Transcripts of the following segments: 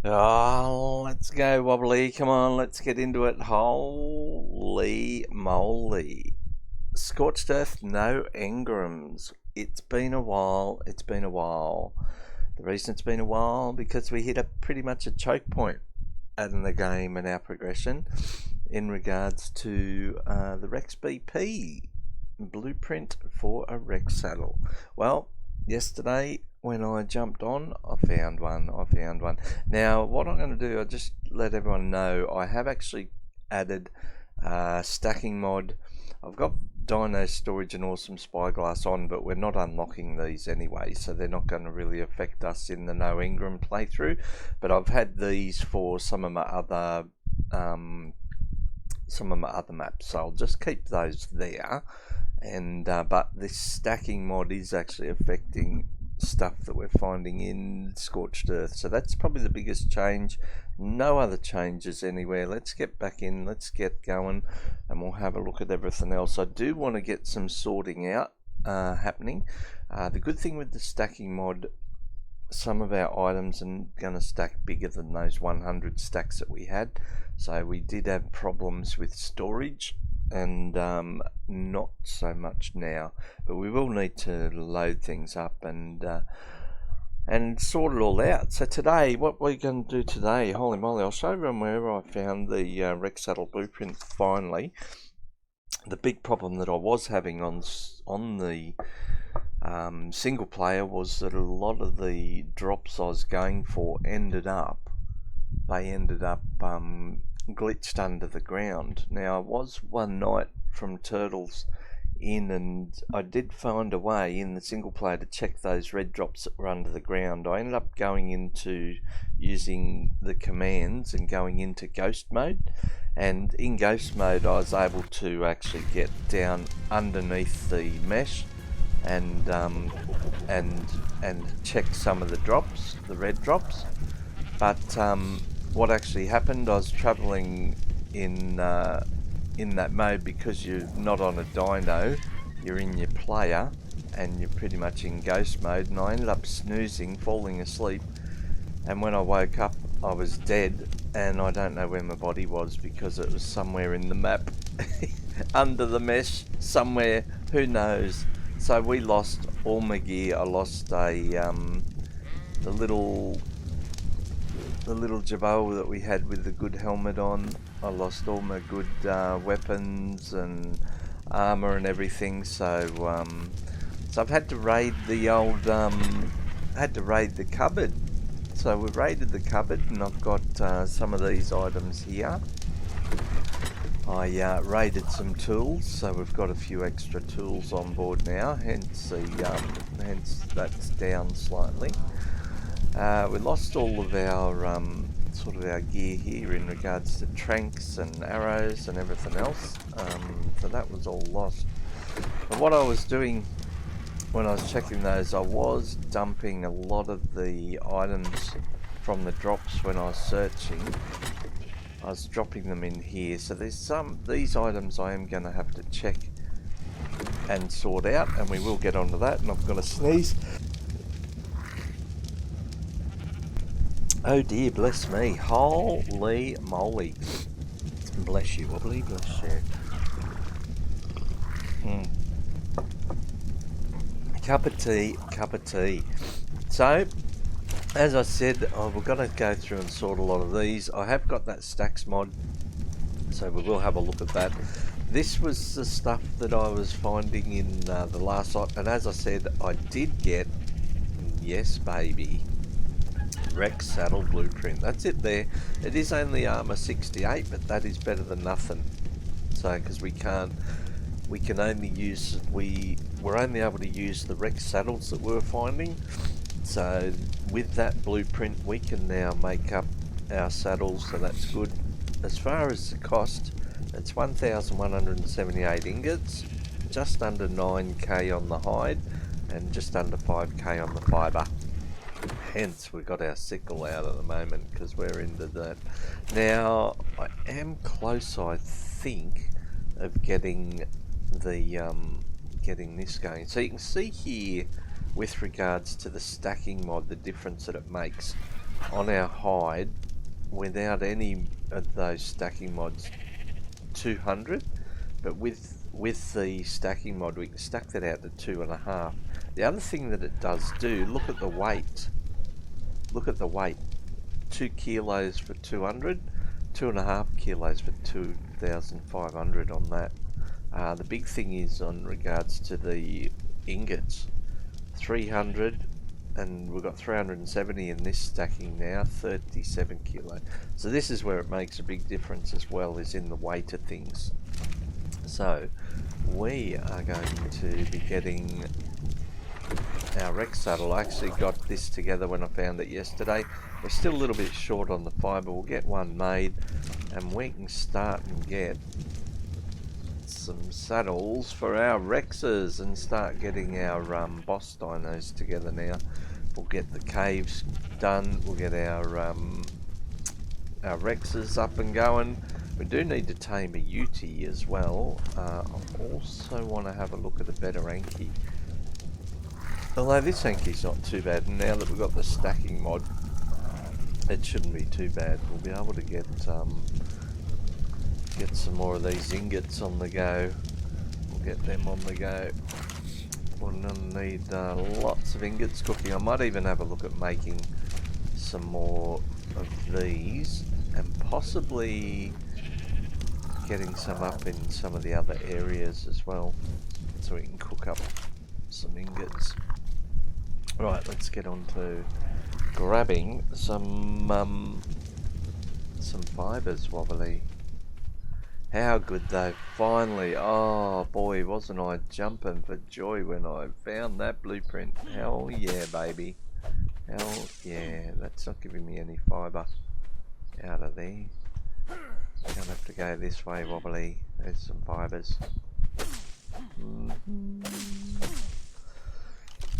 Oh, let's go, Wobbly. Come on, let's get into it. Holy moly. Scorched Earth, no engrams. It's been a while. It's been a while. The reason it's been a while, because we hit pretty much a choke point in the game and our progression in regards to the Rex BP blueprint for a Rex saddle. Well, yesterday when I jumped on, I found one. Now, what I'm going to do, I'll just let everyone know, I have actually added stacking mod. I've got Dino Storage and Awesome Spyglass on, but we're not unlocking these anyway, so they're not going to really affect us in the No Engram playthrough. But I've had these for some of my other maps, so I'll just keep those there. And but this stacking mod is actually affecting stuff that we're finding in Scorched Earth, so that's probably the biggest change. No other changes anywhere. Let's get back in, let's get going, and we'll have a look at everything else. I do want to get some sorting out happening. The good thing with the stacking mod, some of our items are going to stack bigger than those 100 stacks that we had, so we did have problems with storage, and not so much now, but we will need to load things up and sort it all out. So today, what we're going to do today, holy moly, I'll show everyone where I found the Rex saddle blueprint finally. The big problem that I was having on the single player was that a lot of the drops I was going for ended up glitched under the ground. Now, I was one night from Turtles in, and I did find a way in the single player to check those red drops that were under the ground. I ended up going into using the commands and going into ghost mode, and in ghost mode I was able to actually get down underneath the mesh and check some of the drops, the red drops. But what actually happened, I was travelling in that mode, because you're not on a dyno, you're in your player and you're pretty much in ghost mode, and I ended up snoozing, falling asleep, and when I woke up I was dead, and I don't know where my body was, because it was somewhere in the map under the mesh somewhere, who knows. So we lost all my gear. I lost the little jabot that we had with the good helmet on. I lost all my good weapons and armor and everything. So I've had to raid the old the cupboard. So we raided the cupboard, and I've got some of these items here. I raided some tools, so we've got a few extra tools on board now. Hence that's down slightly. We lost all of our sort of our gear here in regards to tranks and arrows and everything else, so that was all lost. But what I was doing when I was checking those, I was dumping a lot of the items from the drops when I was searching. I was dropping them in here, so there's these items I am going to have to check and sort out, and we will get onto that. And I've got a sneeze. Oh dear, bless me. Holy moly. Bless you, Wobbly, bless you. Cup of tea. So, as I said, we're going to go through and sort a lot of these. I have got that stacks mod, so we will have a look at that. This was the stuff that I was finding in the last lot, and as I said, I did get, yes baby, Rex saddle blueprint. That's it there. It is only armor 68, but that is better than nothing. So, because we're only able to use the Rex saddles that we were finding. So with that blueprint we can now make up our saddles, so that's good. As far as the cost, it's 1,178 ingots, just under 9k on the hide, and just under 5k on the fibre. Hence we've got our sickle out at the moment, because we're into that. Now I am close, I think, of getting this going. So you can see here, with regards to the stacking mod, the difference that it makes. on our hide without any of those stacking mods 200, but with the stacking mod we can stack that out to 2.5. The other thing that it does do, look at the weight. Look at the weight. 2 kilos for 200, 2.5 kilos for 2,500 on that. The big thing is on regards to the ingots, 300, and we've got 370 in this stacking now, 37 kilo. So this is where it makes a big difference as well, is in the weight of things. So we are going to be getting our Rex saddle. I actually got this together when I found it yesterday. We're still a little bit short on the fibre. We'll get one made and we can start and get some saddles for our Rexes and start getting our boss dinos together now. We'll get the caves done. We'll get our Rexes up and going. We do need to tame a Ute as well. I also want to have a look at a better Anki. Although this Anki's not too bad, and now that we've got the stacking mod, it shouldn't be too bad. We'll be able to get some more of these ingots on the go. We'll get them on the go. We'll need lots of ingots cooking. I might even have a look at making some more of these, and possibly getting some up in some of the other areas as well, so we can cook up some ingots. Right, let's get on to grabbing some fibres, Wobbly. How good though, finally. Oh boy, wasn't I jumping for joy when I found that blueprint. Hell yeah, baby. Hell yeah. That's not giving me any fibre out of there. Gonna have to go this way, Wobbly. There's some fibres.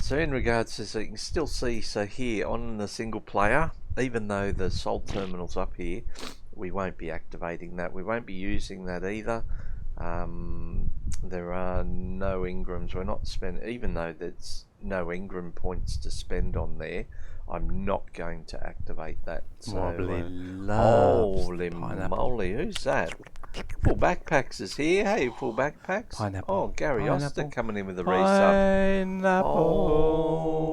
So in regards to, so you can still see, so here on the single player, even though the salt terminal's up here, we won't be activating that. We won't be using that either. There are no engrams. We're not spending, even though there's no engram points to spend on there, I'm not going to activate that. So, holy moly, who's that? Full Backpacks is here. Hey, Full Backpacks. Pineapple. Oh, Gary Pineapple. Oster coming in with a resub.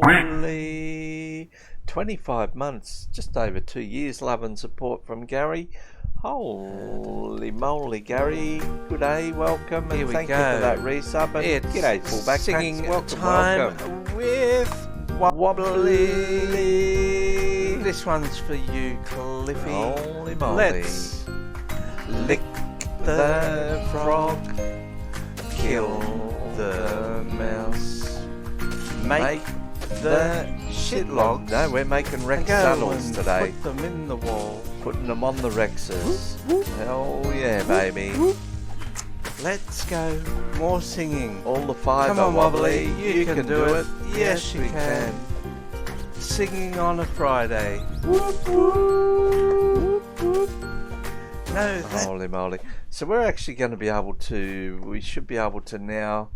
Holy 25 months, just over 2 years, love and support from Gary. Holy moly, Gary. Good day, welcome, and thank you for that resub. And it's g'day, Full Backpacks. Singing welcome, time welcome. with Wobbly. This one's for you, Cliffy. Holy moly. Let's lick the frog, kill the mouse, make the shitlog. No, we're making Rex and saddles today. Put them in the wall. Putting them on the Rexes. Hell yeah, baby. Let's go. More singing. All the fibre, Come on, Wobbly. You can do it. Yes, you can. Singing on a Friday. No, Holy moly. So we're actually going to be able to, we should be able to now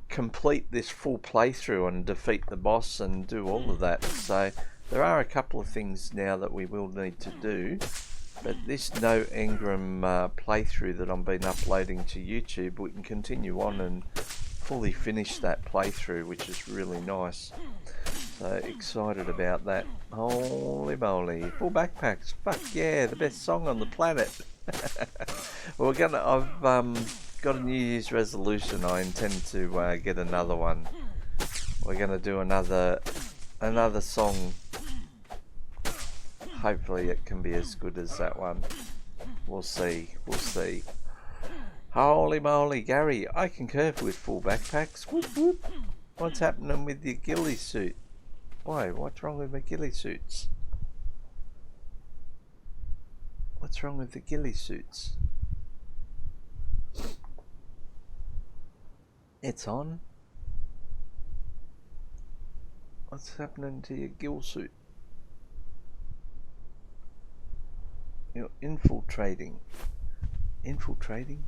complete this full playthrough and defeat the boss and do all of that. So there are a couple of things now that we will need to do. But this no engram playthrough that I've been uploading to YouTube, we can continue on and fully finish that playthrough, which is really nice. So excited about that. Holy moly. Full Backpacks. Fuck yeah, the best song on the planet. Well, I've got a New Year's resolution. I intend to get another one. We're gonna do another song. Hopefully it can be as good as that one. We'll see. We'll see. Holy moly, Gary, I concur with Full Backpacks. Whoop, whoop. What's happening with your ghillie suit? Why? What's wrong with my ghillie suits? What's wrong with the ghillie suits? It's on. What's happening to your gill suit? You're infiltrating. Infiltrating?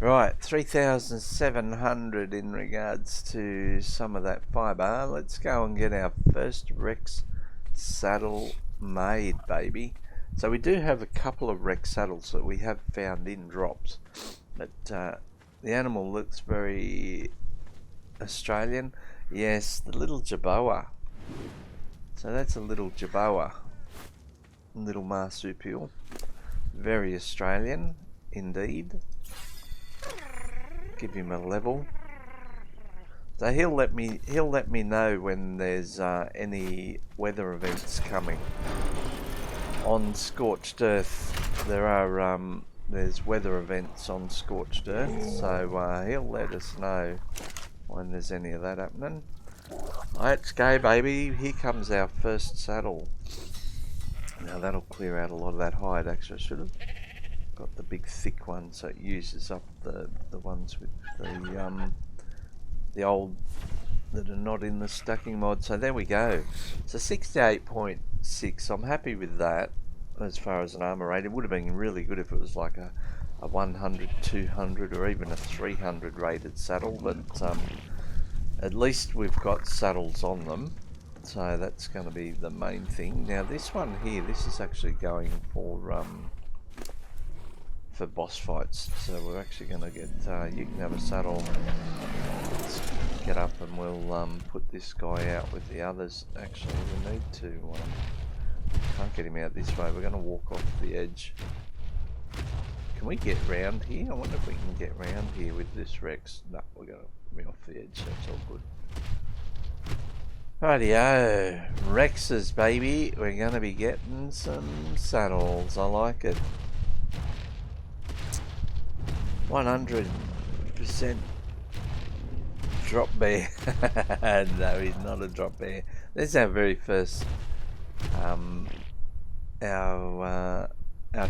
Right, 3,700 in regards to some of that fibre. Let's go and get our first Rex saddle made, baby. So we do have a couple of Rex saddles that we have found in drops, but the animal looks very Australian. Yes, the little Jaboa. So that's a little Jaboa, little marsupial. Very Australian indeed. Give him a level. So he'll let me know when there's any weather events coming. On Scorched Earth, there's weather events on Scorched Earth, so he'll let us know when there's any of that happening. Let's go, baby. Here comes our first saddle. Now that'll clear out a lot of that hide. Actually, I should have got the big thick one, so it uses up the ones with the old that are not in the stacking mod. So there we go. So 68.6. I'm happy with that as far as an armor rate. It would have been really good if it was like a 100, 200, or even a 300 rated saddle, but at least we've got saddles on them, so that's going to be the main thing. Now this one here, this is actually going for boss fights, so we're actually going to get you can have a saddle. Let's get up and we'll put this guy out with the others. Actually, we need to can't get him out this way. We're going to walk off the edge. Can we get round here? I wonder if we can get round here with this Rex. No, we're going to be off the edge. That's all good. Rightio, Rexes, baby. We're going to be getting some saddles. I like it. 100% drop bear. No, he's not a drop bear. This is our very first our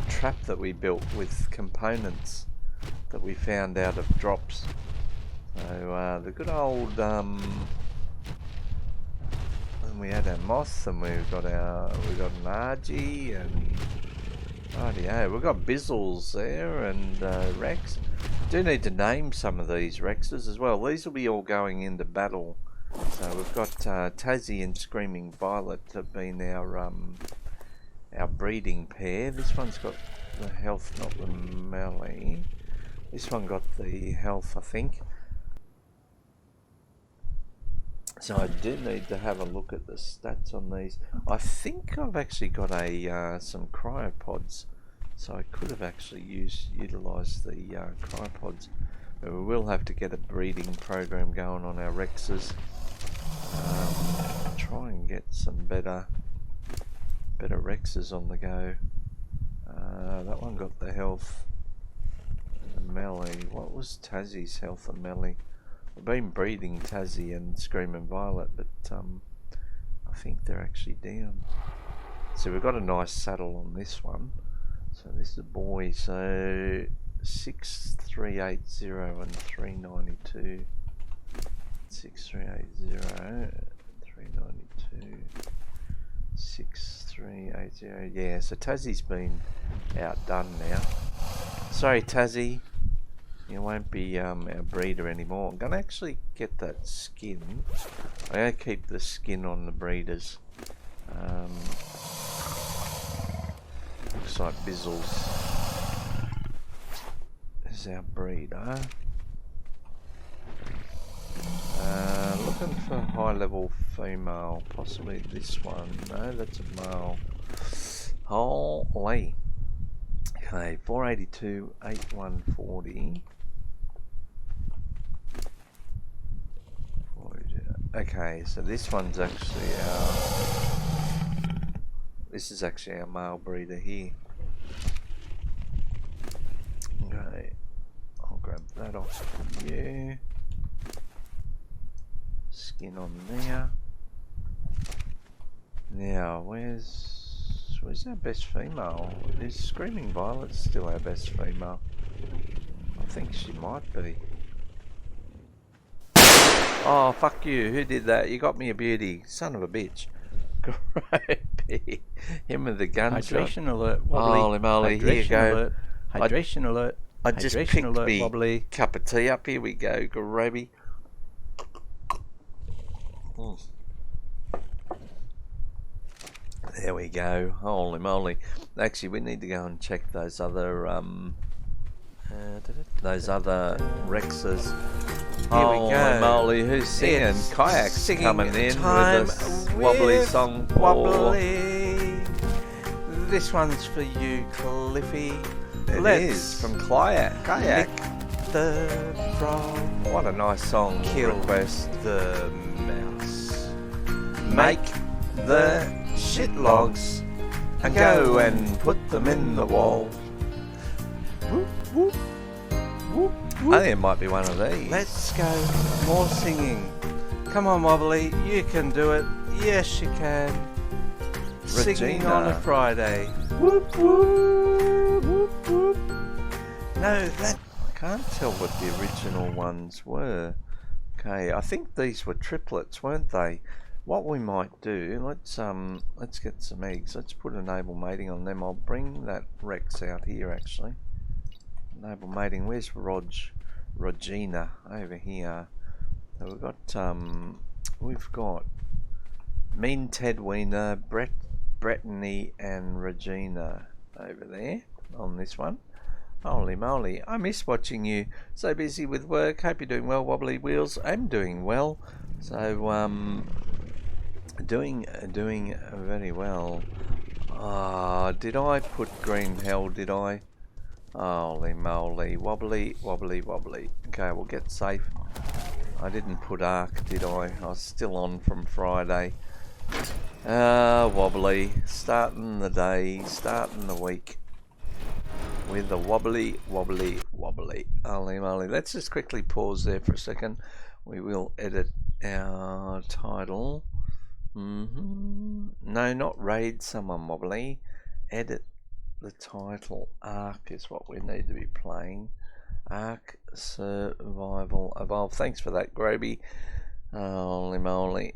trap that we built with components that we found out of drops. So the good old and we had our moth, and we've got an Argy, and rightio, we've got Bizzles there, and Rex. Do need to name some of these Rexes as well. These will be all going into battle. So we've got Tassie and Screaming Violet have been our breeding pair. This one's got the health, not the melee. This one got the health, I think. So I do need to have a look at the stats on these. I think I've actually got some cryopods, so I could have actually utilised the cryopods. But we will have to get a breeding program going on our Rexes. Try and get some better Rexes on the go. That one got the health and melee. What was Tassie's health and melee? I've been breeding Tassie and Screaming Violet, but I think they're actually down. So we've got a nice saddle on this one. So this is a boy. So 6380 and 392. 6380, 392, 6380. Yeah, so Tassie's been outdone now. Sorry, Tassie. You won't be our breeder anymore. I'm going to actually get that skin. I'm going to keep the skin on the breeders. Looks like Bizzles is our breeder. Looking for high level female. Possibly this one. No, that's a male. Holy. Okay, 482, 8140. Okay, so this one's actually this is actually our male breeder here. Okay, I'll grab that off from you. Skin on there. Now, where's our best female? Is Screaming Violet still our best female? I think she might be. Oh, fuck you. Who did that? You got me a beauty. Son of a bitch. Great. Him with the gunshot. Hydration alert. Wobbly. Holy moly. Here you go. Alert. Hydration alert. I just Hydration picked alert, me Wobbly. cup of tea up. Here we go, gravy. There we go. Holy moly! Actually, we need to go and check those other Rexes. Here we go. Moly, who's singing? It's Kayak's singing coming in time with a wobbly with song for... Wobbly. This one's for you, Cliffy. It is from Kayak. Lick the frog. What a nice song. Kill request. the mouse. Make the shit logs and go and put them in the wall. Whoop, whoop, whoop, whoop. I think it might be one of these. Let's go. More singing. Come on, Wobbly. You can do it. Yes, you can. Singing Regina. on a Friday. Whoop, whoop, whoop, whoop. No, that... I can't tell what the original ones were. Okay, I think these were triplets, weren't they? What we might do, let's get some eggs. Let's put enable mating on them. I'll bring that Rex out here actually. Enable mating. Where's Regina? Over here. So we've got Mean Ted Wiener, Brittany and Regina over there on this one. Holy moly, I miss watching you. So busy with work. Hope you're doing well, Wobbly Wheels. I'm doing well. So doing very well. Did I put green hell, did I? Holy moly, wobbly. Okay, we'll get safe. I didn't put arc, did I? I was still on from Friday. Wobbly, starting the day, starting the week with a wobbly. Holy moly. Let's just quickly pause there for a second. We will edit our title. No, not raid someone, Wobbly. Edit the title. Ark is what we need to be playing. Ark Survival Evolve. Thanks for that, Groby. Holy moly.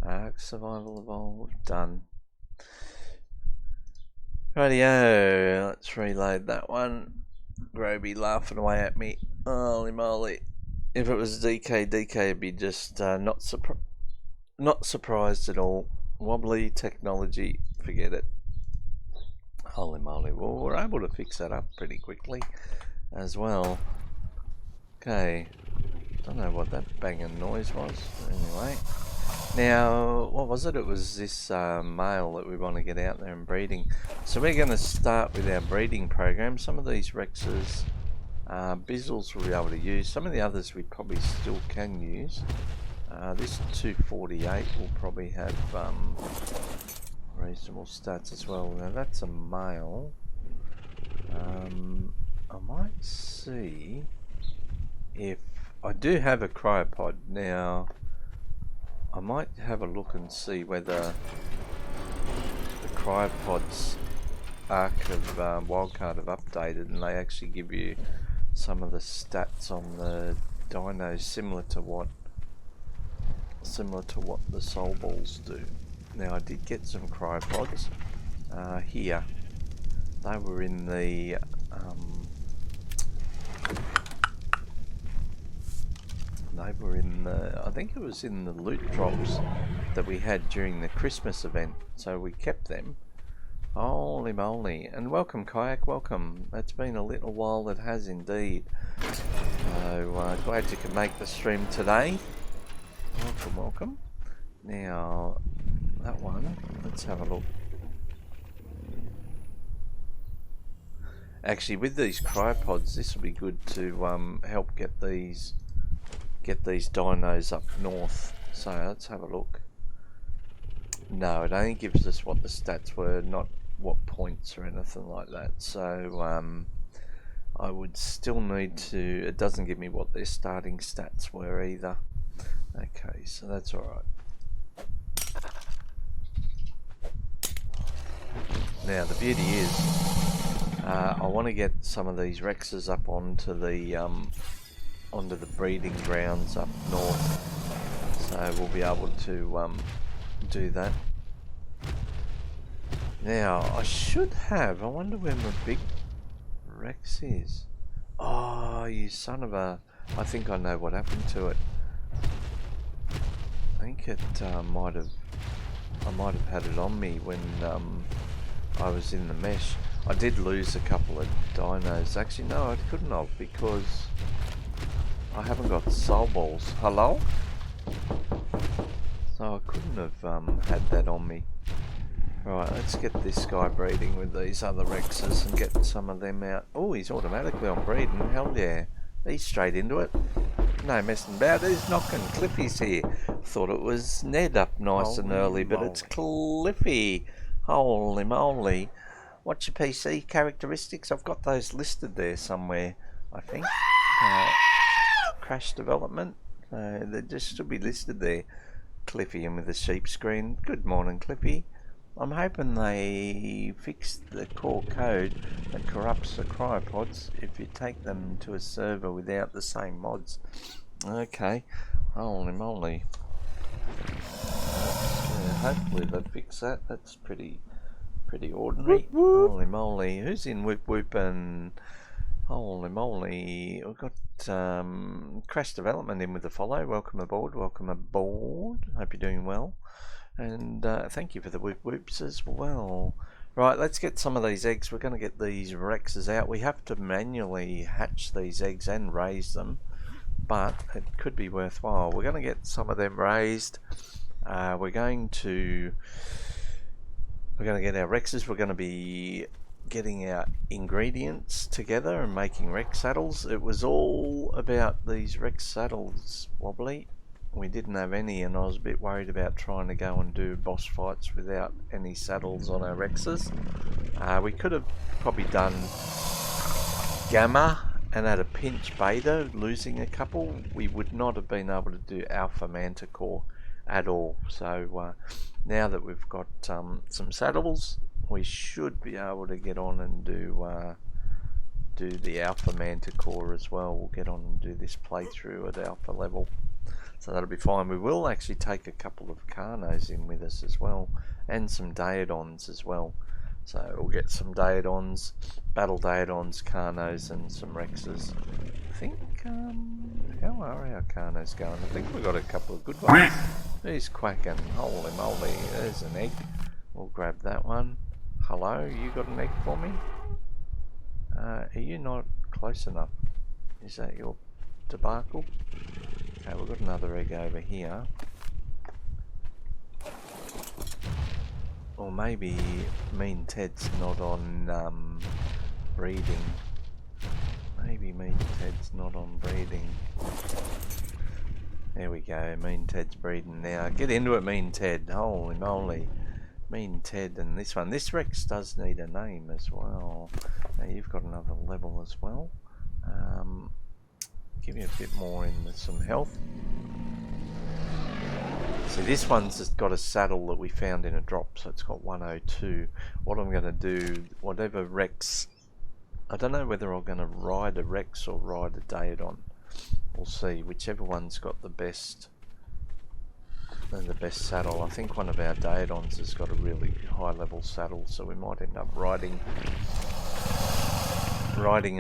Ark Survival Evolve. Done. Rightio. Let's reload that one. Groby laughing away at me. Holy moly. If it was DK would be just not surprised at all. Wobbly technology, forget it. Holy moly. Well, we're able to fix that up pretty quickly as well. Okay. Don't know what that banging noise was. Anyway. Now, what was it? It was this male that we want to get out there and breeding. So we're going to start with our breeding program. Some of these Rexes, Bizzles we'll be able to use. Some of the others we probably still can use. This 248 will probably have reasonable stats as well. Now that's a male. I might see if I do have a cryopod now. I might have a look and see whether the cryopods Arc of Wildcard have updated and they actually give you some of the stats on the dinos similar to what the soul balls do. Now I did get some cryopods here. They were in the I think it was in the loot drops that we had during the Christmas event, so we kept them. Holy moly. And welcome, Kayak, welcome. It's been a little while, it has indeed. So glad you could make the stream today. Welcome. Now that one, let's have a look. Actually, with these cryopods, this will be good to help get these dinos up north. So let's have a look. No, it only gives us what the stats were, not what points or anything like that. So I would still need to, it doesn't give me what their starting stats were either. Okay, so that's alright. Now the beauty is I want to get some of these Rexes up onto the breeding grounds up north, so we'll be able to do that. Now, I should have. I wonder where my big Rex is. Oh, you son of a... I think I know what happened to it. I think it might have... I might have had it on me when I was in the mesh. I did lose a couple of dinos. Actually, no, I couldn't have because I haven't got soul balls. Hello? So I couldn't have had that on me. Right, let's get this guy breeding with these other Rexes and get some of them out. Oh, he's automatically on breeding. Hell yeah. He's straight into it. No messing about. He's knocking. Cliffy's here. Thought it was Ned up nice and early, but it's Cliffy. Holy moly. What's your PC characteristics? I've got those listed there somewhere, I think. Crash development. They just should be listed there. Cliffy and with the sheep screen. Good morning, Cliffy. I'm hoping they fix the core code that corrupts the cryopods if you take them to a server without the same mods. Okay, holy moly. Hopefully they fix that. That's pretty ordinary. Whoop, whoop. Holy moly, who's in Whoop Whoop and... Holy moly, we've got Crash Development in with the follow. Welcome aboard, welcome aboard. Hope you're doing well. And thank you for the whoop whoops as well. Right, let's get some of these eggs. We're going to get these Rexes out. We have to manually hatch these eggs and raise them, but it could be worthwhile. We're going to get some of them raised. We're going to get our Rexes. We're going to be getting our ingredients together and making Rex saddles. It was all about these Rex saddles, Wobbly. We didn't have any, and I was a bit worried about trying to go and do boss fights without any saddles on our Rexes. We could have probably done Gamma and at a pinch Beta, losing a couple. We would not have been able to do Alpha Manticore at all. So now that we've got some saddles, we should be able to get on and do the Alpha Manticore as well. We'll get on and do this playthrough at Alpha level. So that'll be fine. We will actually take a couple of Carnos in with us as well, and some Daedons as well. So we'll get some Daedons, Battle Daedons, Carnos, and some Rexes. I think, how are our Carnos going? I think we've got a couple of good ones. He's quacking. Holy moly, there's an egg. We'll grab that one. Hello, you got an egg for me? Are you not close enough? Is that your debacle? Okay, we've got another egg over here. Or maybe Mean Ted's not on breeding. Maybe Mean Ted's not on breeding. There we go, Mean Ted's breeding now. Get into it, Mean Ted. Holy moly. Mean Ted and this one. This Rex does need a name as well. Now you've got another level as well. Give me a bit more in some health. See, this one's just got a saddle that we found in a drop, so it's got 102. What I'm going to do, whatever Rex, I don't know whether I'm going to ride a Rex or ride a Daedon. We'll see, whichever one's got the best saddle. I think one of our Daedons has got a really high level saddle, so we might end up riding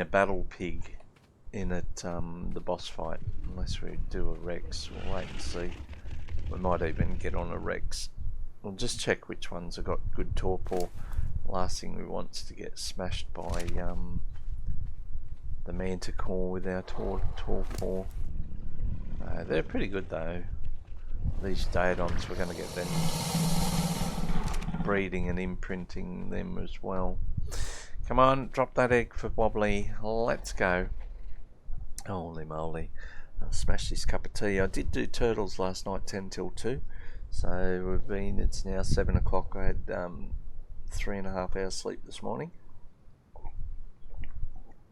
a battle pig in at the boss fight, unless we do a Rex. We'll wait and see. We might even get on a Rex. We'll just check which ones have got good torpor. Last thing we want is to get smashed by the Manticore with our torpor. They're pretty good though. These Daedons, we're going to get them breeding and imprinting them as well. Come on, drop that egg for Wobbly. Let's go. Holy moly. I'll smash this cup of tea. I did do turtles last night, 10 till 2. So it's now 7 o'clock. I had 3.5 hours sleep this morning.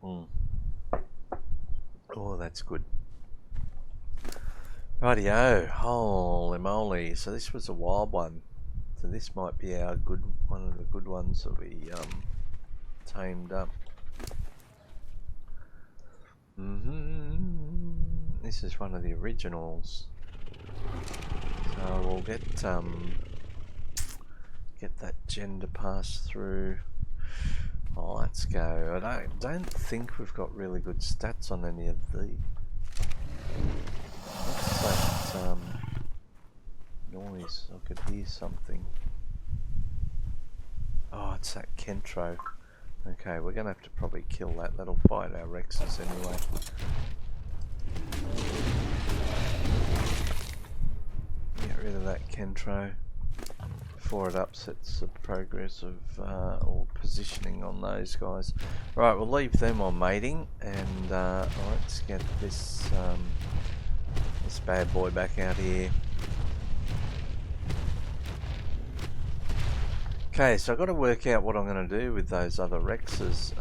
Oh, that's good. Rightio. Holy moly. So this was a wild one. So this might be our one of the good ones that we tamed up. This is one of the originals. So we'll get get that gender pass through. Oh, let's go. I don't think we've got really good stats on any of the. What's that noise? I could hear something. Oh, it's that Kentro. Okay, we're gonna have to probably kill that. That'll fight our Rexes anyway. Get rid of that Kentro before it upsets the progress of or positioning on those guys. Right, we'll leave them on mating, and let's get this this bad boy back out here. Okay, so I've got to work out what I'm going to do with those other Rexes.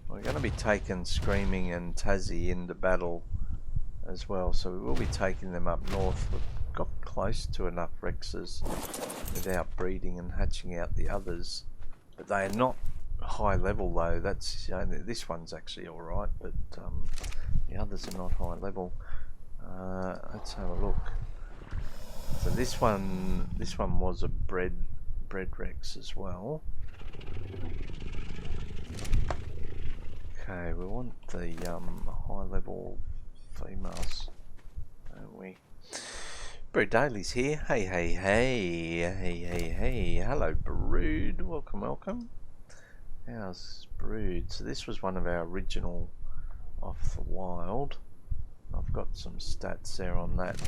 We're going to be taking Screaming and Tassie into battle as well, so we will be taking them up north. We've got close to enough Rexes without breeding and hatching out the others, but they are not high level though. That's this one's actually alright, but the others are not high level. Let's have a look. So this one was a bred Rex as well. Okay, we want the high level females, don't we? Brood Daly's here. Hey. Hello, Brood. Welcome. How's Brood? So this was one of our original off the wild. I've got some stats there on that.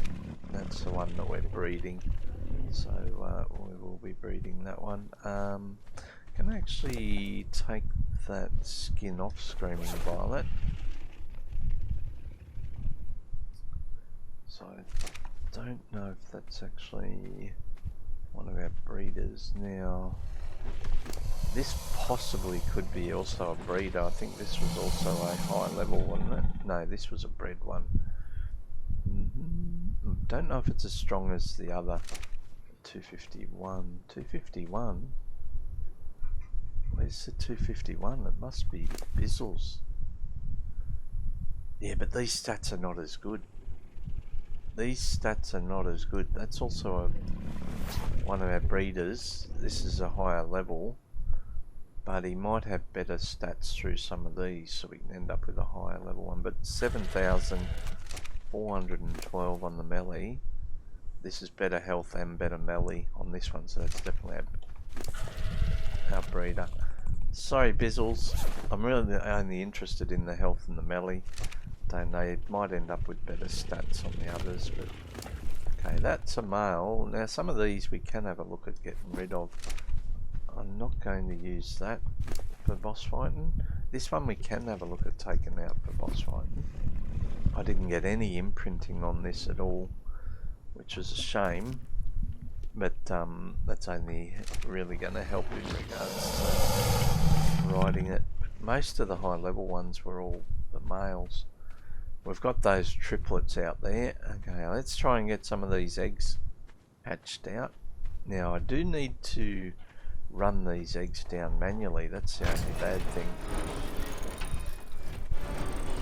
That's the one that we're breeding. So we will be breeding that one. Can I actually take that skin off Screaming Violet? So I don't know if that's actually one of our breeders now. This possibly could be also a breeder. I think this was also a high level, wasn't it? No, this was a bred one. Don't know if it's as strong as the other. 251. 251? Where's the 251? It must be Bizzles. Yeah, but these stats are not as good. That's also one of our breeders. This is a higher level, but he might have better stats through some of these, so we can end up with a higher level one. But 7,412 on the melee. This is better health and better melee on this one, so that's definitely our breeder. Sorry, Bizzles. I'm really only interested in the health and the melee. Don't know, it might end up with better stats on the others, but okay, that's a male. Now some of these we can have a look at getting rid of. I'm not going to use that for boss fighting. This one we can have a look at taking out for boss fighting. I didn't get any imprinting on this at all, which is a shame, but that's only really going to help in regards to riding it. Most of the high level ones were all the males. We've got those triplets out there. Okay, let's try and get some of these eggs hatched out. Now I do need to run these eggs down manually. That's the only bad thing.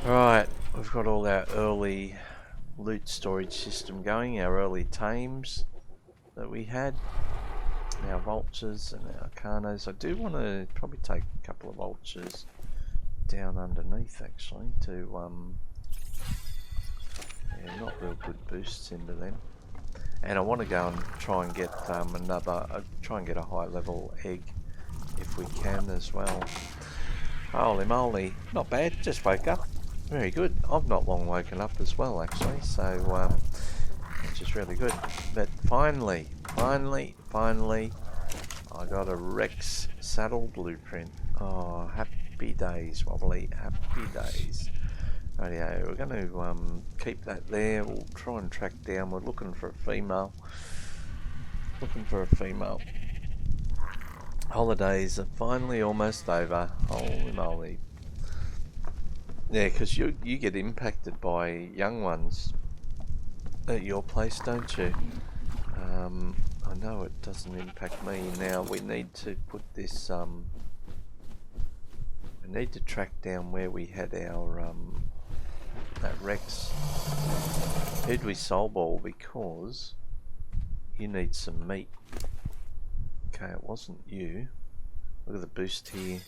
Right, we've got all our early loot storage system going, our early tames that we had, our vultures and our carnos. I do want to probably take a couple of vultures down underneath actually to yeah, not real good boosts into them. And I want to go and try and get try and get a high level egg if we can as well. Holy moly, not bad, just woke up. Very good. I've not long woken up as well actually, so which is really good. But finally, I got a Rex saddle blueprint. Oh, happy days, Wobbly, happy days. Rightio, we're going to keep that there. We'll try and track down. We're looking for a female. Holidays are finally almost over. Holy moly. Yeah, because you get impacted by young ones at your place, don't you? I know it doesn't impact me. Now we need to put this, we need to track down where we had our that Rex. Who'd we soul ball because you need some meat. Okay, it wasn't you. Look at the boost here.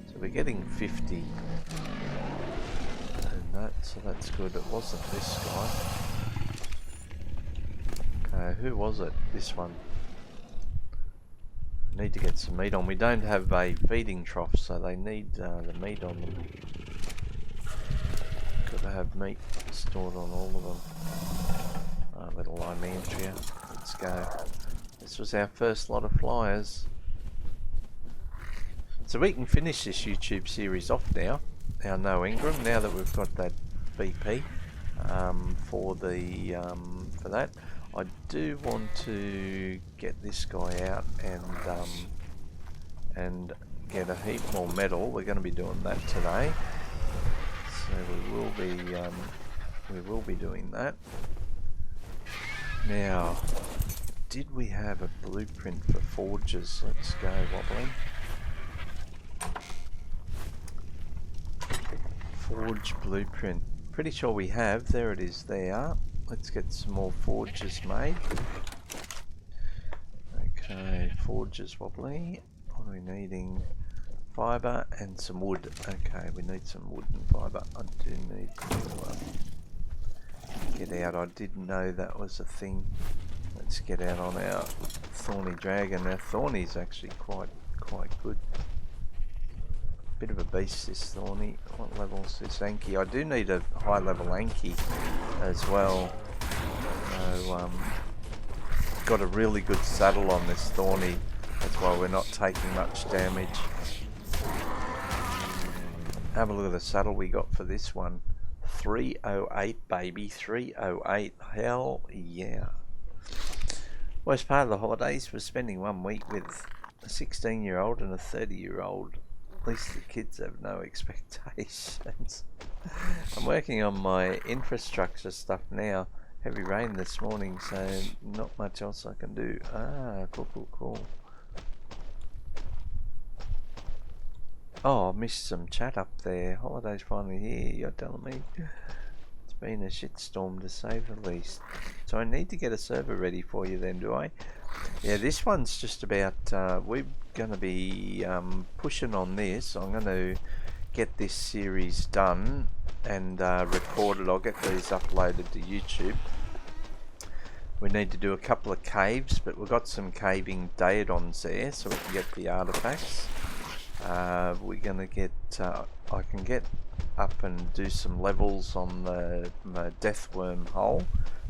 So we're getting 50. And so that's good. It wasn't this guy. Okay, who was it? This one. Need to get some meat on. We don't have a feeding trough, so they need the meat on them. Got to have meat stored on all of them. Little Lymantria. Let's go. This was our first lot of flyers. So we can finish this YouTube series off now. Our no Engram, now that we've got that BP for that. I do want to get this guy out and get a heap more metal. We're going to be doing that today, so we will be doing that. Now, did we have a blueprint for forges? Let's go, Wobbly. Forge blueprint. Pretty sure we have. There it is there. Let's get some more forges made. Okay, forges, Wobbly. What are we needing? Fibre and some wood. Okay, we need some wood and fibre. I do need to get out. I didn't know that was a thing. Let's get out on our thorny dragon. Our thorny's actually quite good. Bit of a beast, this thorny. What level's this Anki? I do need a high level Anki as well. So, got a really good saddle on this thorny. That's why we're not taking much damage. Have a look at the saddle we got for this one. 308, baby. 308. Hell yeah. Worst part of the holidays was spending 1 week with a 16-year-old and a 30-year-old. At least the kids have no expectations. I'm working on my infrastructure stuff now. Heavy rain this morning, so not much else I can do. Ah, cool. Oh, I missed some chat up there. Holiday's finally here, you're telling me. It's been a shitstorm to say the least. So I need to get a server ready for you then, do I? Yeah, this one's just about, we're going to be pushing on this. I'm going to get this series done and recorded. I'll get these uploaded to YouTube. We need to do a couple of caves, but we've got some caving daedons there, so we can get the artifacts. We're going to get, I can get up and do some levels on the deathworm hole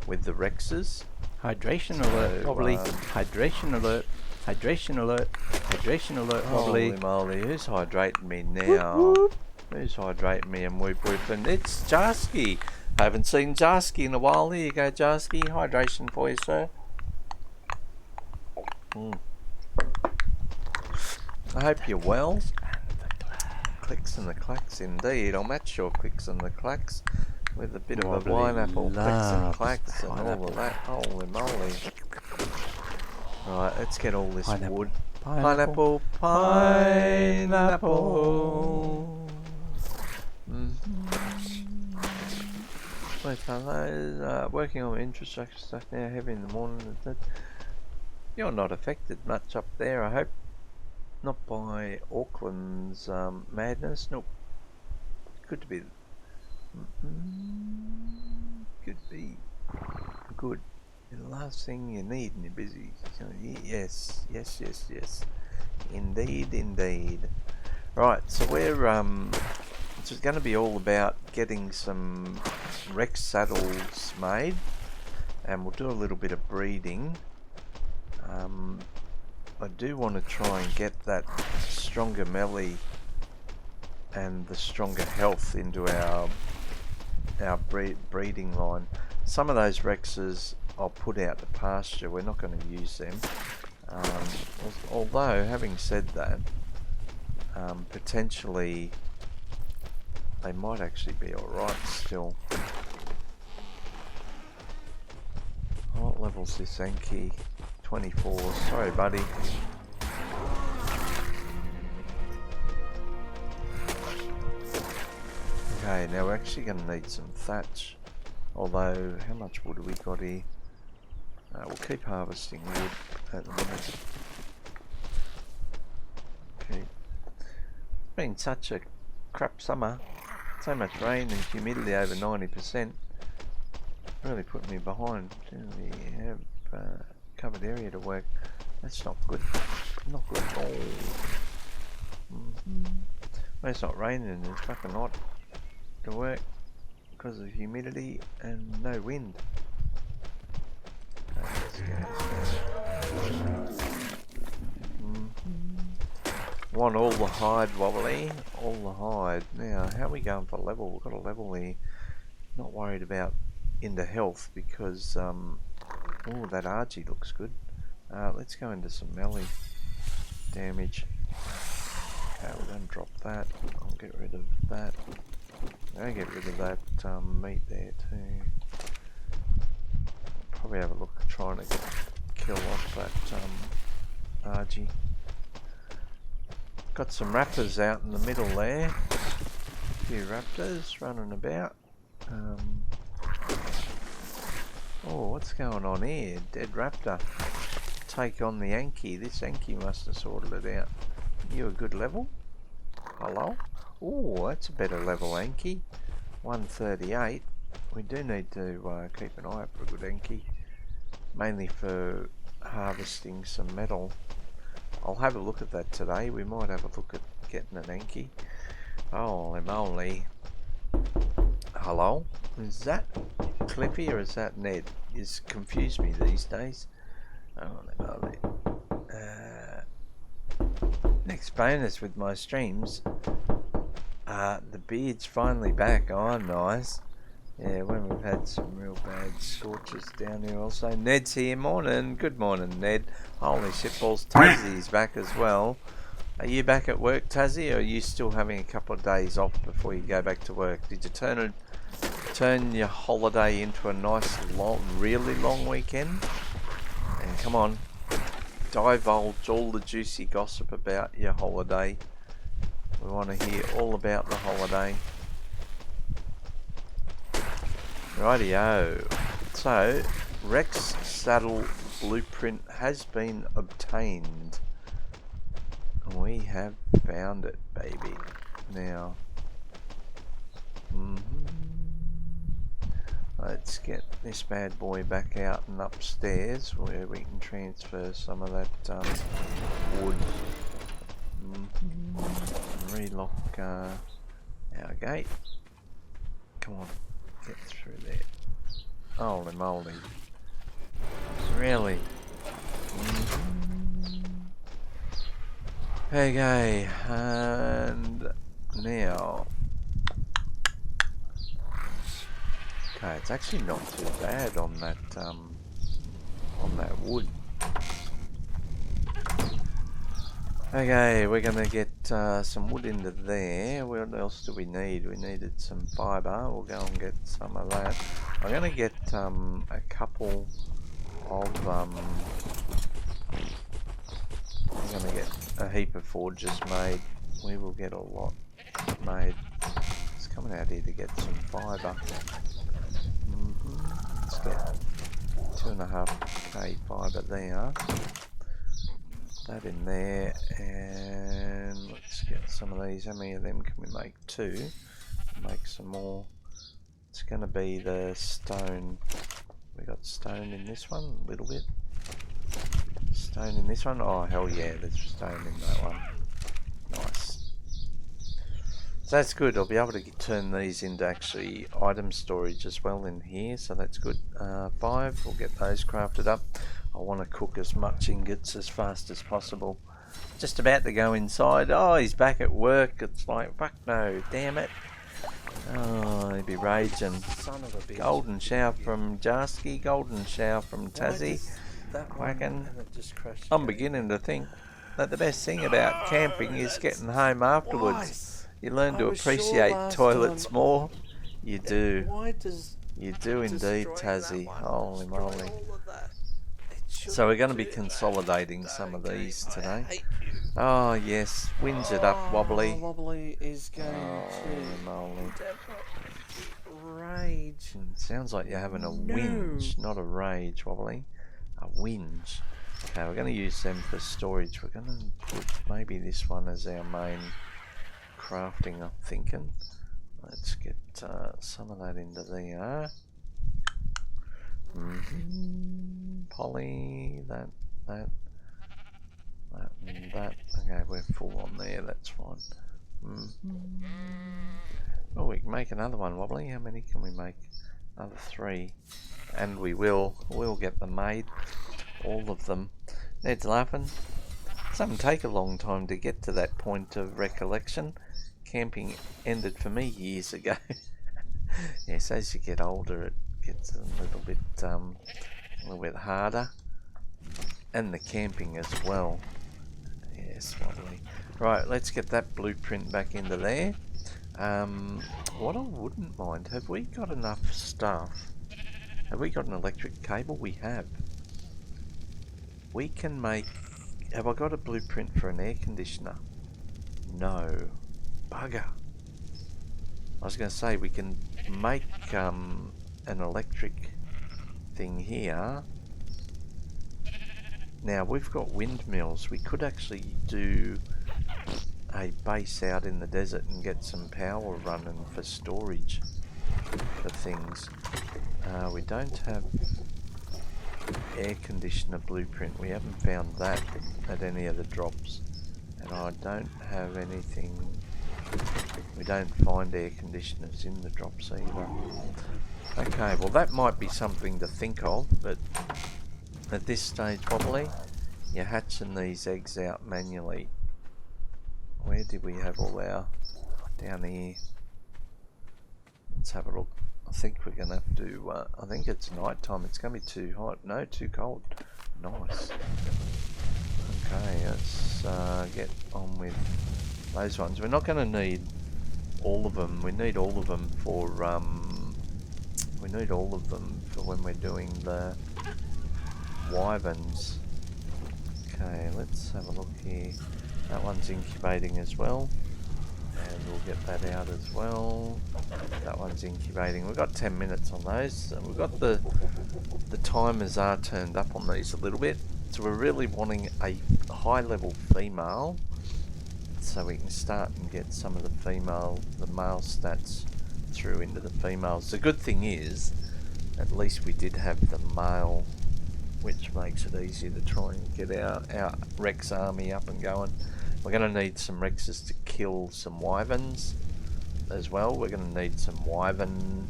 with the Rexes. Hydration alert, Wobbly. Hydration alert. Hydration alert. Hydration alert, Wobbly. Holy moly, who's hydrating me now? Whoop, whoop. Who's hydrating me and whoop whoop? And it's Jarsky. I haven't seen Jarsky in a while. There you go, Jarsky. Hydration for you, sir. I hope you're well. Clicks and the clacks indeed. I'll match your clicks and the clacks with a bit of a pineapple clicks and clacks and all of that. Holy moly. Right, let's get all this wood. Pineapple. Wait, fellas, working on infrastructure stuff now, heavy in the morning. You're not affected much up there, I hope. Not by Auckland's madness. Nope. Good to be. Could be good. The last thing you need when you're busy. Yes. Indeed. Right, so we're it's going to be all about getting some Rex saddles made, and we'll do a little bit of breeding. I do want to try and get that stronger melee and the stronger health into our breeding line. Some of those Rexes I'll put out to pasture. We're not going to use them. Although, having said that, potentially they might actually be alright still. What level's this Anki? 24. Sorry, buddy. Okay, now we're actually going to need some thatch. Although, how much wood have we got here? We'll keep harvesting wood at the minute. Okay. It's been such a crap summer. So much rain and humidity over 90%. Really put me behind. We have covered area to work. That's not good. Not good at all. Well, it's not raining, it's fucking hot to work because of humidity and no wind. Okay, let's go. Want all the hide, wobbly. All the hide. Now, how are we going for level? We've got a level here. Not worried about into health because, oh, that RG looks good. Let's go into some melee damage. Okay, we're going to drop that. I'll get rid of that. I'll get rid of that meat there too. Probably have a look at trying to kill off that RG. Got some raptors out in the middle there. A few raptors running about. Oh, what's going on here? Dead raptor. Take on the Anki. This Anki must have sorted it out. You a good level? Hello? Oh, that's a better level Anki. 138. We do need to keep an eye out for a good Anki. Mainly for harvesting some metal. I'll have a look at that today. We might have a look at getting an Anki. Holy moly. Hello? Is that Cliffy or is that Ned? It's confused me these days. Holy moly. Next bonus with my streams. The beard's finally back. Oh, nice. Yeah, when we've had some real bad scorches down here also. Ned's here. Morning. Good morning, Ned. Holy shitballs. Tazzie's back as well. Are you back at work, Tazzie, or are you still having a couple of days off before you go back to work? Did you turn your holiday into a nice, long, really long weekend? And come on, divulge all the juicy gossip about your holiday. We want to hear all about the holiday. Rightio. So, Rex saddle blueprint has been obtained. We have found it, baby. Now, let's get this bad boy back out and upstairs where we can transfer some of that wood. Relock our gate. Come on, get through there. Holy moly. Really? Okay, and now. Okay, it's actually not too bad on that wood. Okay, we're gonna get some wood into there. What else do we need? We needed some fibre. We'll go and get some of that. I'm gonna get a couple of I'm gonna get a heap of forges made. We will get a lot made. It's coming out here to get some fibre. Let's get 2.5k fibre there. That in there, and let's get some of these. How many of them can we make? 2. Make some more. It's going to be the stone. We got stone in this one, a little bit. Stone in this one. Oh hell yeah, there's stone in that one. Nice. So that's good. I'll be able to turn these into actually item storage as well in here. So that's good. 5. We'll get those crafted up. I want to cook as much ingots as fast as possible. Just about to go inside. Oh, he's back at work. It's like, fuck no, damn it. Oh, he'd be raging. Son of a bitch. Golden shower from Jarsky, golden shower from Tassie. Whacking. I'm beginning to think that the best thing about camping is getting home afterwards. You learn to appreciate toilets more. You do. You do indeed, Tassie. Holy moly. So we're going to be consolidating some of these today. Oh yes, whinge it up, Wobbly. Wobbly is going Moly. to rage. Sounds like you're having a whinge, not a rage, Wobbly. A whinge. Okay, we're going to use them for storage. We're going to put maybe this one as our main crafting, I'm thinking. Let's get some of that into there. Poly, that, and that. Okay, we're full on there, that's fine. Oh, we can make another one, Wobbly. How many can we make? Another 3. And we'll get them made. All of them. Ned's laughing. Doesn't take a long time to get to that point of recollection. Camping ended for me years ago. Yes, as you get older, it gets a little bit harder, and the camping as well. Yes, Wobbly. Right, let's get that blueprint back into there. What I wouldn't mind, have we got enough stuff? Have we got an electric cable? We have. We can make... Have I got a blueprint for an air conditioner? No. Bugger. I was going to say we can make an electric thing here. Now we've got windmills. We could actually do a base out in the desert and get some power running for storage for things. We don't have air conditioner blueprint. We haven't found that at any of the drops, and I don't have anything. We don't find air conditioners in the drops either. Okay, well that might be something to think of, but at this stage probably you're hatching these eggs out manually. Where did we have all our... Down here. Let's have a look. I think we're going to have to... I think it's night time. It's going to be too hot. No, too cold. Nice. Okay, let's get on with those ones. We're not going to need all of them. We need all of them for... we need all of them for when we're doing the wyverns. Okay, let's have a look here. That one's incubating as well, and we'll get that out as well. That one's incubating. We've got 10 minutes on those, and we've got the timers are turned up on these a little bit, so we're really wanting a high level female so we can start and get some of the male stats through into the females. The good thing is at least we did have the male, which makes it easier to try and get our Rex army up and going. We're going to need some Rexes to kill some wyverns as well. We're going to need some wyvern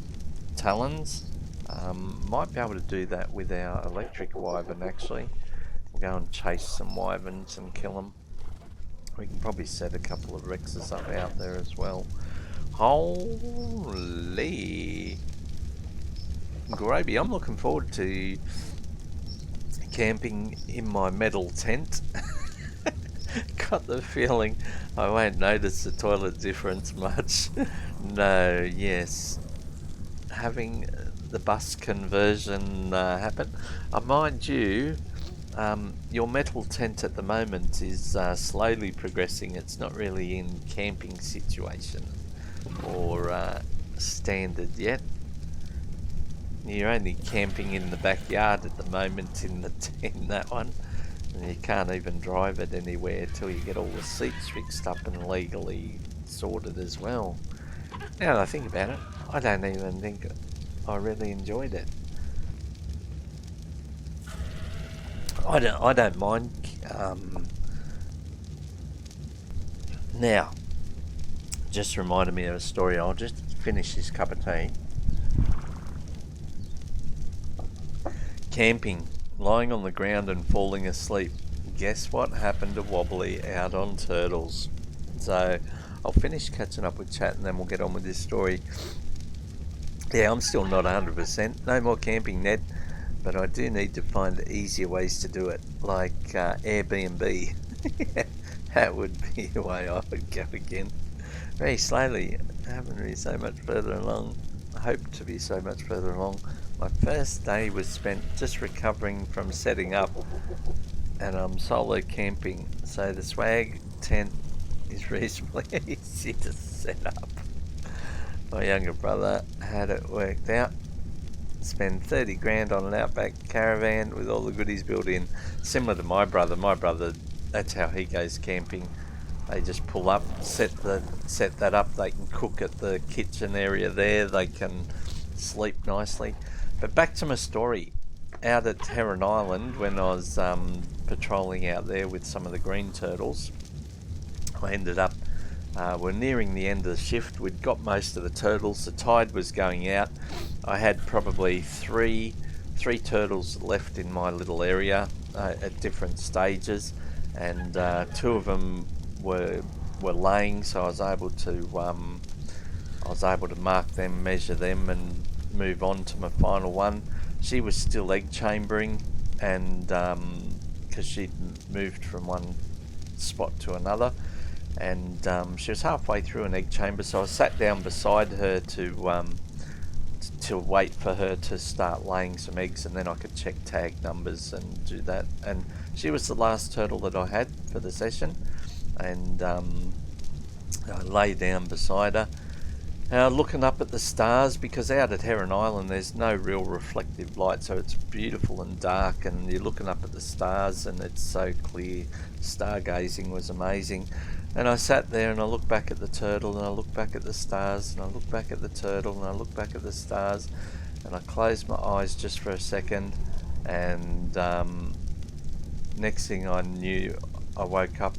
talons. Might be able to do that with our electric wyvern actually. We'll go and chase some wyverns and kill them. We can probably set a couple of Rexes up out there as well. Holy gravy, I'm looking forward to camping in my metal tent. Got the feeling I won't notice the toilet difference much. No, yes. Having the bus conversion happen. Mind you, your metal tent at the moment is slowly progressing. It's not really in camping situation or standard yet. You're only camping in the backyard at the moment in that one, and you can't even drive it anywhere till you get all the seats fixed up and legally sorted as well. Now that I think about it, I don't even think I really enjoyed it. I don't mind. Now, just reminded me of a story. I'll just finish this cup of tea. Camping, lying on the ground and falling asleep. Guess what happened to Wobbly out on turtles? So I'll finish catching up with chat and then we'll get on with this story. Yeah, I'm still not 100%. No more camping, Ned. But I do need to find easier ways to do it, like Airbnb. That would be the way I would go again. Very slowly. I haven't really so much further along. I hope to be so much further along. My first day was spent just recovering from setting up, and I'm solo camping, so the swag tent is reasonably easy to set up. My younger brother had it worked out. Spend 30 grand on an outback caravan with all the goodies built in. Similar to my brother. My brother, that's how he goes camping. They just pull up, set that up. They can cook at the kitchen area there. They can sleep nicely. But back to my story. Out at Heron Island, when I was patrolling out there with some of the green turtles, I ended up, we're nearing the end of the shift. We'd got most of the turtles. The tide was going out. I had probably three turtles left in my little area at different stages, and two of them were laying, so I was able to mark them, measure them, and move on to my final one. She was still egg chambering, and because she'd moved from one spot to another, and she was halfway through an egg chamber, so I sat down beside her to wait for her to start laying some eggs, and then I could check tag numbers and do that. And she was the last turtle that I had for the session, and I lay down beside her, looking up at the stars, because out at Heron Island there's no real reflective light, so it's beautiful and dark, and you're looking up at the stars and it's so clear. Stargazing was amazing. And I sat there and I looked back at the turtle, and I looked back at the stars, and I looked back at the turtle, and I looked back at the stars, and I closed my eyes just for a second, and next thing I knew, I woke up,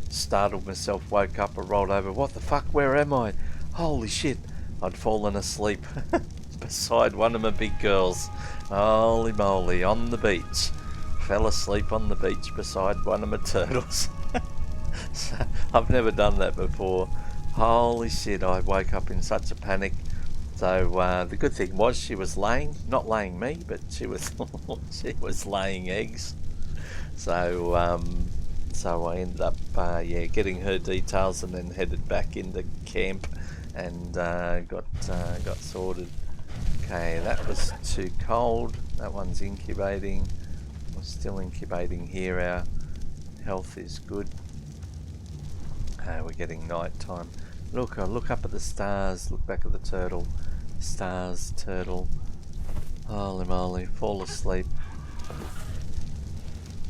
startled myself, woke up, I rolled over. What the fuck, where am I? Holy shit, I'd fallen asleep beside one of my big girls. Holy moly, on the beach. Fell asleep on the beach beside one of my turtles. So, I've never done that before. Holy shit, I woke up in such a panic. So the good thing was she was not laying me, but she was she was laying eggs. So I ended up getting her details, and then headed back into camp, and got sorted. Okay, that was too cold. That one's incubating. We're still incubating here. Our health is good. We're getting night time. Look, I look up at the stars, look back at the turtle. Stars, turtle. Holy moly, fall asleep.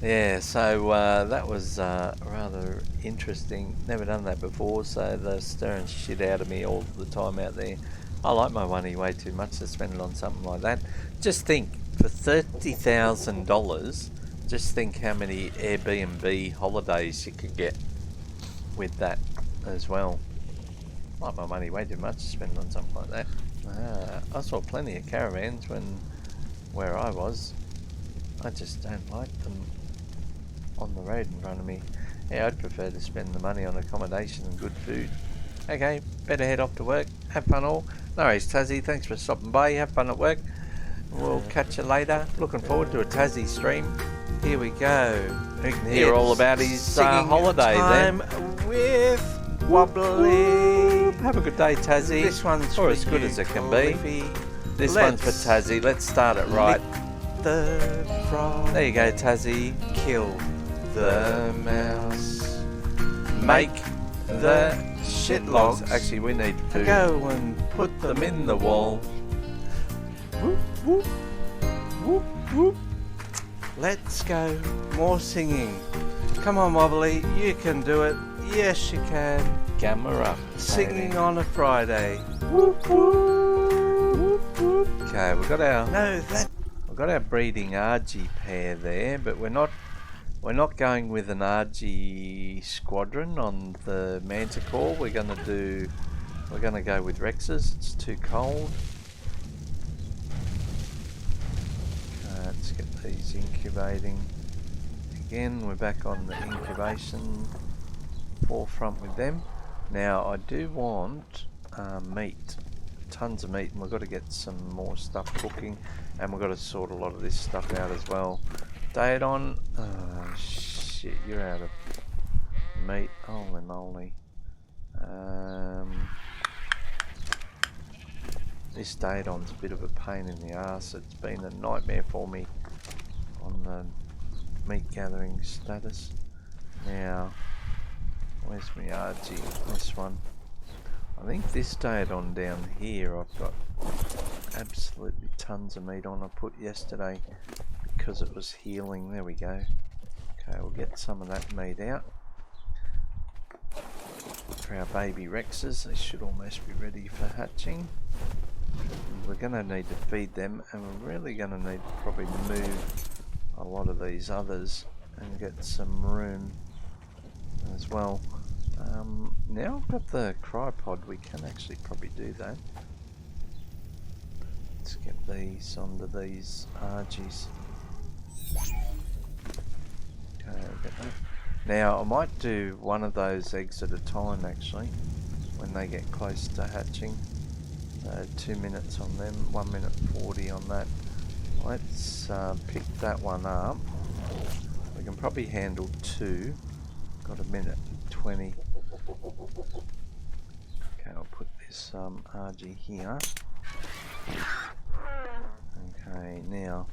Yeah, so that was rather interesting. Never done that before, so they're stirring shit out of me all the time out there. I like my money way too much to spend it on something like that. Just think, for $30,000, just think how many Airbnb holidays you could get with that as well. I like my money way too much to spend on something like that. I saw plenty of caravans where I was. I just don't like them on the road in front of me. Yeah, I'd prefer to spend the money on accommodation and good food. Okay, better head off to work. Have fun all. No worries, Tassie. Thanks for stopping by. Have fun at work. We'll catch you later. Looking forward to a Tassie stream. Here we go. We can hear all about his holiday then. With Wobbly. Have a good day, Tassie. This one's or as good as it can be. This one's for Tassie. Let's start it right. The frog. There you go, Tassie. Kill The mouse. Make the shitlogs. Actually, we need to go and put them in the wall. Whoop, whoop, whoop, whoop. Let's go. More singing. Come on, Wobbly. You can do it. Yes, you can. Gamma up. Singing on a Friday. Whoop, whoop, whoop. Okay, we've got our breeding RG pair there, but we're not going with an RG squadron on the Manticore. We're gonna go with Rexes. It's too cold. Let's get these incubating. Again, we're back on the incubation forefront with them. Now I do want meat, tons of meat, and we've got to get some more stuff cooking, and we've got to sort a lot of this stuff out as well. Daedon, oh shit, you're out of meat. Holy moly. This Daedon's a bit of a pain in the ass. It's been a nightmare for me on the meat gathering status. Now, where's my RG? This one. I think this Daedon down here I've got absolutely tons of meat on. I put yesterday because it was healing. There we go. Okay, we'll get some of that meat out. For our baby Rexes, they should almost be ready for hatching. We're going to need to feed them, and we're really going to need to probably move a lot of these others and get some room as well. Now I've got the cryopod, we can actually probably do that. Let's get these onto these RGs. Okay, I'll get that. Now I might do one of those eggs at a time actually, when they get close to hatching. 2 minutes on them, 1 minute 40 on that. Let's pick that one up. We can probably handle 2. Got a minute 20. Okay, I'll put this RG here. Okay, now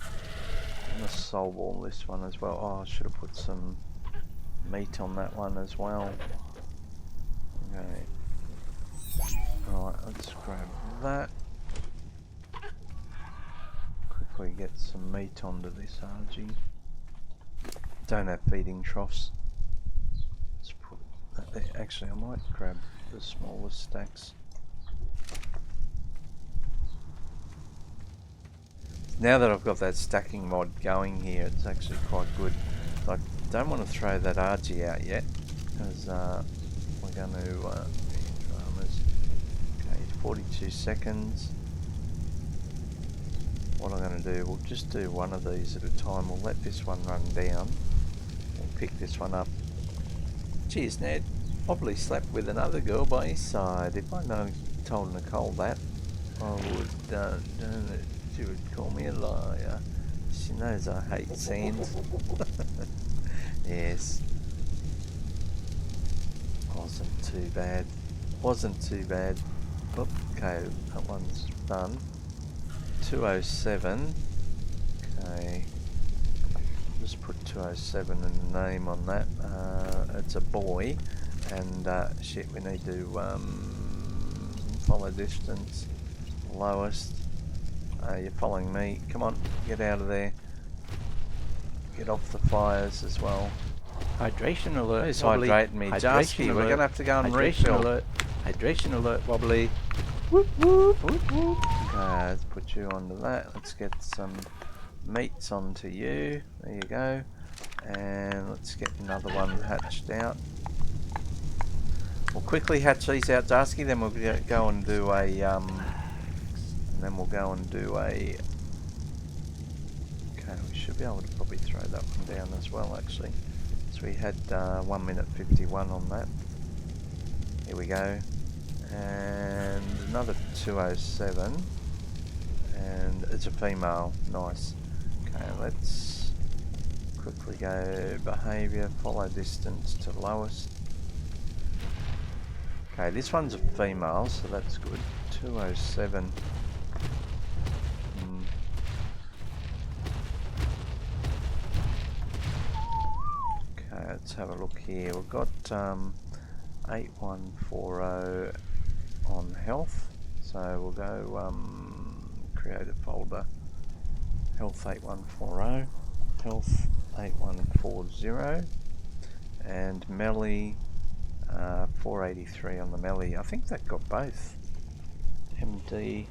I'm going to soul ball this one as well. Oh, I should have put some meat on that one as well. Okay. Alright, let's grab that. Quickly get some meat onto this RG. Don't have feeding troughs. Let's put that there. Actually, I might grab the smallest stacks. Now that I've got that stacking mod going here, it's actually quite good. I don't want to throw that RG out yet, because we're going to dramas. Okay, 42 seconds. What I'm going to do, we'll just do one of these at a time. We'll let this one run down. We'll pick this one up. Cheers, Ned. Probably slept with another girl by his side. If I told Nicole that, I would done it. She would call me a liar. She knows I hate sand. Yes. Wasn't too bad. Wasn't too bad. Oop, okay, that one's done. 207. Okay. Just put 207 in the name on that. It's a boy. And shit, we need to follow distance. Lowest. You're following me. Come on, get out of there. Get off the fires as well. Hydration alert. Who's Wobbly. hydrating me? Jasky, we're going to have to go and Hydration refill. alert. Hydration alert, Wobbly. Whoop, whoop, whoop, whoop. Okay, let's put you onto that. Let's get some meats onto you. There you go. And let's get another one hatched out. We'll quickly hatch these out, Jasky, then we'll go and do a okay, we should be able to probably throw that one down as well actually. So we had 1 minute 51 on that. Here we go. And another 207. And it's a female. Nice. Okay, let's quickly go behaviour, follow distance to lowest. Okay, this one's a female, so that's good. 207. Okay, let's have a look here. We've got 8140 on health, so we'll go create a folder. Health 8140, health 8140, and melee 483 on the melee. I think that got both. MD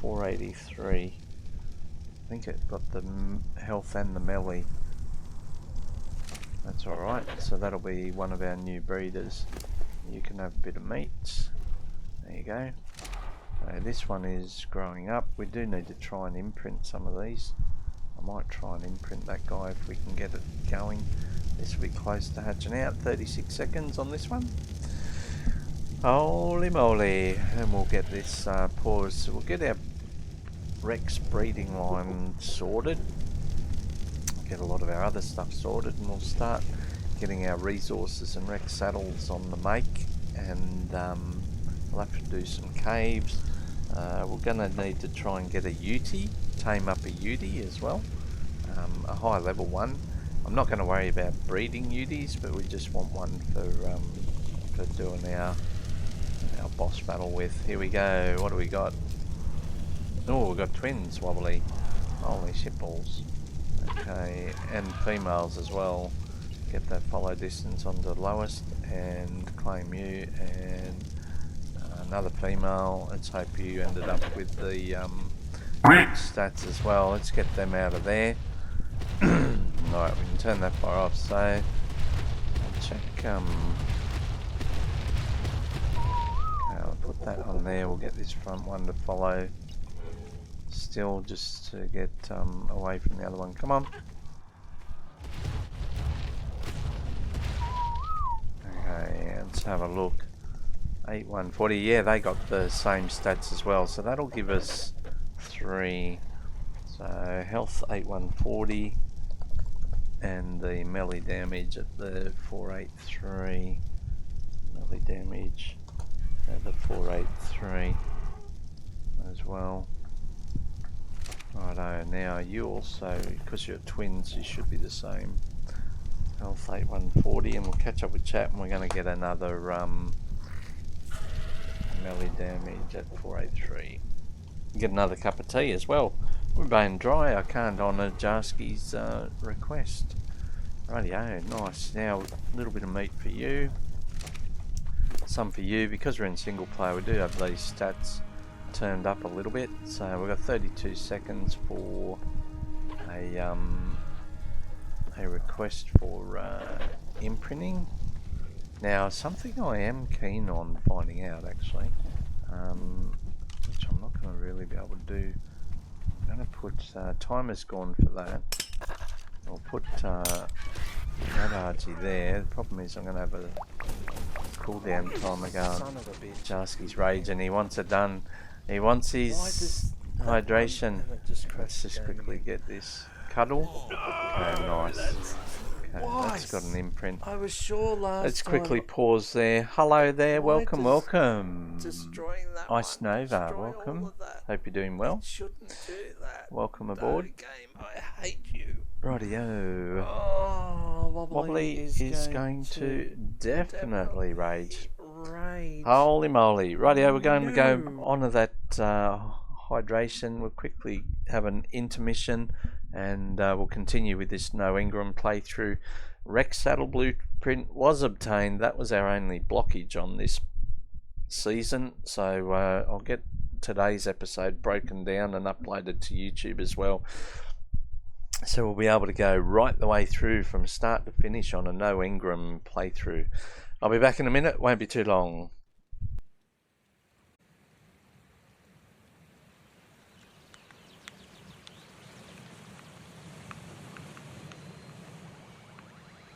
483. I think it got the health and the melee. That's alright, so that'll be one of our new breeders. You can have a bit of meat. There you go. This one is growing up. We do need to try and imprint some of these. I might try and imprint that guy if we can get it going. This will be close to hatching out. 36 seconds on this one. Holy moly. And we'll get this paused. So we'll get our Rex breeding line sorted. Get a lot of our other stuff sorted, and we'll start getting our resources and Rex saddles on the make, and We'll have to do some caves. We're going to need to try and get a Ute, tame up a Ute as well, a high level one. I'm not going to worry about breeding Utes, but we just want one for doing our boss battle with. Here we go. What do we got? Oh, we've got twins, Wobbly. Holy shitballs. Okay, and females as well. Get that follow distance on the lowest and claim you, and another female. Let's hope you ended up with the stats as well. Let's get them out of there. Alright, we can turn that fire off. So I'll check okay, I'll put that on there. We'll get this front one to follow still, just to get away from the other one. Come on. Okay, let's have a look. 8140, yeah, they got the same stats as well, so that'll give us 3. So health 8140 and the melee damage at the 483. Melee damage at the 483 as well. Righto, now you also, because you're twins, you should be the same. Health 8140, and we'll catch up with chat, and we're going to get another melee damage at 483. Get another cup of tea as well. We're bone dry, I can't honour Jarsky's request. Rightio, nice. Now a little bit of meat for you, some for you. Because we're in single player, we do have these stats turned up a little bit, so we've got 32 seconds for a request for imprinting. Now, something I am keen on finding out actually, which I'm not going to really be able to do. I'm going to put timer's gone for that. I'll put that RG there. The problem is I'm going to have a cooldown timer going. Jarsky's raging, he wants it done. He wants his hydration. Let's just quickly get this cuddle. Okay, nice. Okay, that's got an imprint. I was sure last Let's quickly pause there. Hello there, welcome, welcome. destroying that Ice Nova, welcome. Hope you're doing well. Shouldn't do that. Welcome aboard. Game, I hate you. Rightio. Oh, Wobbly is going to definitely rage. Rage. Holy moly. Rightio, we're going to go honour that hydration. We'll quickly have an intermission, and we'll continue with this No Engram playthrough. Rex Saddle Blueprint was obtained. That was our only blockage on this season, so I'll get today's episode broken down and uploaded to YouTube as well. So we'll be able to go right the way through from start to finish on a No Engram playthrough. I'll be back in a minute, won't be too long.